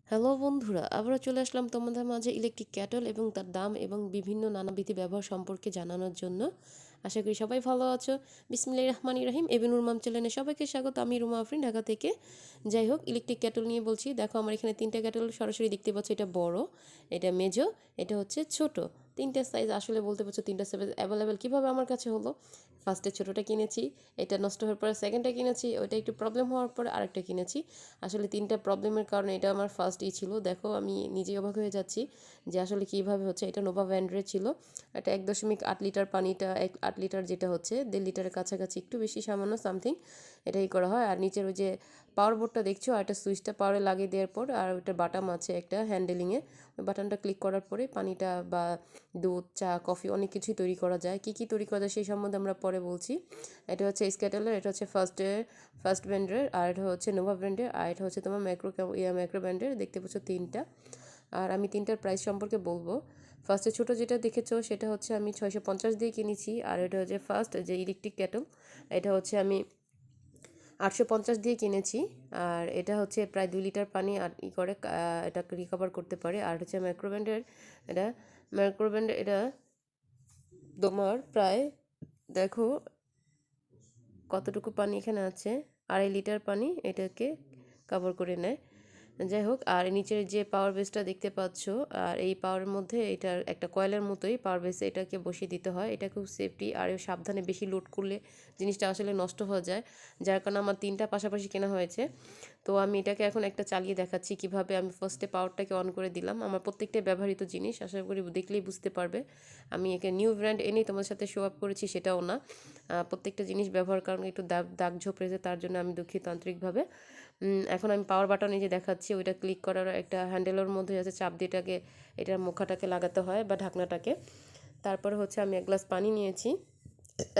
Hello বন্ধুরা, আবারও চলে আসলাম তোমাদের মাঝে ইলেকট্রিক ক্যাটল এবং তার দাম এবং বিভিন্ন নানাবিধি ব্যবহার সম্পর্কে জানানোর জন্য। আশা করি সবাই ভালো আছো। বিসমিল্লাহির রহমানির রহিম। এবিনুর মাম চ্যানেলে সবাইকে স্বাগত। আমি রুমা আফরিন, ঢাকা থেকে। যাই হোক, ইলেকট্রিক ক্যাটল নিয়ে বলছি। দেখো, আমার এখানে তিনটা ক্যাটল সরাসরি দেখতে পাচ্ছ। এটা বড়, এটা মেজো, এটা হচ্ছে ছোট। তিনটা সাইজ আসলে বলতে পারছো তিনটা সাইজ অ্যাভেলেবেল কীভাবে আমার কাছে হলো। ফার্স্টে ছোটোটা কিনেছি, এটা নষ্ট হওয়ার পরে সেকেন্ডটা কিনেছি, ওইটা একটু প্রবলেম হওয়ার পরে আরেকটা কিনেছি। আসলে তিনটা প্রবলেমের কারণে এটা আমার ফার্স্টই ছিল। দেখো, আমি নিজেই অবাক হয়ে যাচ্ছি যে আসলে কীভাবে হচ্ছে। এটা নোভা ব্র্যান্ডের ছিল। এটা 1.8 লিটার পানিটা 8 লিটার, যেটা হচ্ছে 1.5 লিটারের কাছাকাছি, একটু বেশি সামান্য সামথিং এটাই করা হয়। আর নিচের ওই যে পাওয়ার বোর্ডটা দেখছো, আর একটা সুইচটা পাওয়ারে লাগিয়ে দেওয়ার পর আর ওইটা বাটাম আছে একটা হ্যান্ডেলিংয়ে। ওই বাটনটা ক্লিক করার পরে পানিটা বা দুধ, চা, কফি অনেক কিছুই তৈরি করা যায়। কী কী তৈরি করা যায় সেই সম্বন্ধে আমরা পরে বলছি। এটা হচ্ছে স্ক্যাটেলের, এটা হচ্ছে ফার্স্ট ব্র্যান্ডের, আর এটা হচ্ছে নোভা ব্র্যান্ডের, আর এটা হচ্ছে তোমার ম্যাক্রো ব্র্যান্ডের। দেখতে পাচ্ছ তিনটা। আর আমি তিনটার প্রাইস সম্পর্কে বলবো। ফার্স্টে ছোটো যেটা দেখেছো সেটা হচ্ছে আমি 650 দিয়ে কিনেছি। আর এটা হচ্ছে ফার্স্ট যে ইলেকট্রিক ক্যাটল, এটা হচ্ছে আমি 850 দিয়ে কিনেছি। আর এটা হচ্ছে প্রায় 2 লিটার পানি আর করে এটা রিকভার করতে পারে। আর হচ্ছে এটা ম্যাক্রোব্যান্ডের এটা তোমার প্রায়, দেখো কতটুকু পানি এখানে আছে, 2.5 লিটার পানি এটাকে কভার করে নেয়। যাই হোক, আর নিচের যে পাওয়ার বেসটা দেখতে পাচ্ছ, আর এই পাওয়ারের মধ্যে এটার একটা কয়েলের মতোই পাওয়ার বেসে এটাকে বসিয়ে দিতে হয়। এটা খুব সেফটি, আর সাবধানে, বেশি লোড করলে জিনিসটা আসলে নষ্ট হয়ে যায়। যার কারণে আমার তিনটা পাশাপাশি কেনা হয়েছে। তো আমি এটাকে এখন একটা চালিয়ে দেখাচ্ছি কিভাবে। আমি ফার্স্টে পাওয়ারটাকে অন করে দিলাম। আমার প্রত্যেকটা ব্যবহৃত জিনিস, আশা করি দেখলেই বুঝতে পারবে। আমি একে নিউ ব্র্যান্ড এনেই তোমার সাথে শো আপ করেছি সেটাও না। প্রত্যেকটা জিনিস ব্যবহার কারণে একটু দাগ দাগ ঝোপ রয়েছে, তার জন্য আমি দুঃখিত আন্তরিকভাবে। এখন আমি পাওয়ার বাটনে যে দেখাচ্ছি, ওইটা ক্লিক করার একটা হ্যান্ডেলের মধ্যে আছে, চাপ দিয়ে এটাকে, এটার মুখাটাকে লাগাতে হয় বা ঢাকনাটাকে। তারপরে হচ্ছে আমি 1 গ্লাস পানি নিয়েছি।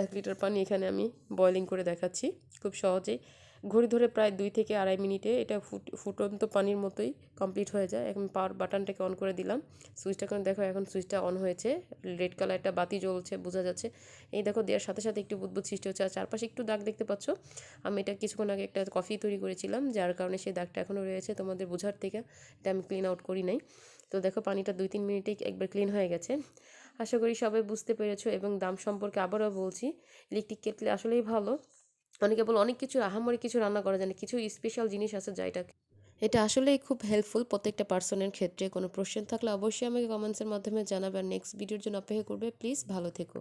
1 লিটার পানি এখানে আমি বয়লিং করে দেখাচ্ছি খুব সহজেই। ঘড়ি ধরে প্রায় 2 থেকে 2.5 মিনিটে এটা ফুটন্ত পানির মতোই কমপ্লিট হয়ে যায়। এখন পাওয়ার বাটনটাকে অন করে দিলাম। সুইচটা এখন দেখো, এখন সুইচটা অন হয়েছে। রেড কালার একটা বাতি জ্বলছে, বোঝা যাচ্ছে। এই দেখো, দেওয়ার সাথে সাথে একটু বুদবুদ সৃষ্টি হচ্ছে। আর চারপাশে একটু দাগ দেখতে পাচ্ছ। আমি এটা কিছুক্ষণ আগে একটা কফি তৈরি করেছিলাম, যার কারণে সেই দাগটা এখনও রয়েছে। তোমাদের বোঝার থেকে এটা আমি ক্লিন আউট করি নাই। তো দেখো, পানিটা 2-3 মিনিটেই একবার ক্লিন হয়ে গেছে। আশা করি সবাই বুঝতে পেরেছো। এবং দাম সম্পর্কে আবারও বলছি, ইলেকট্রিক কেটলি আসলেই ভালো। অনেকে বলে অনেক কিছু আহামরি কিছু রান্না করা যায় না, কিছু স্পেশাল জিনিস আছে যা এটা আসলেই খুব হেল্পফুল প্রত্যেকটা পার্সনের ক্ষেত্রে। কোনো প্রশ্ন থাকলে অবশ্যই আমাকে কমেন্টসের মাধ্যমে জানাবে। আর নেক্সট ভিডিওর জন্য অপেক্ষা করবে। প্লিজ ভালো থেকো।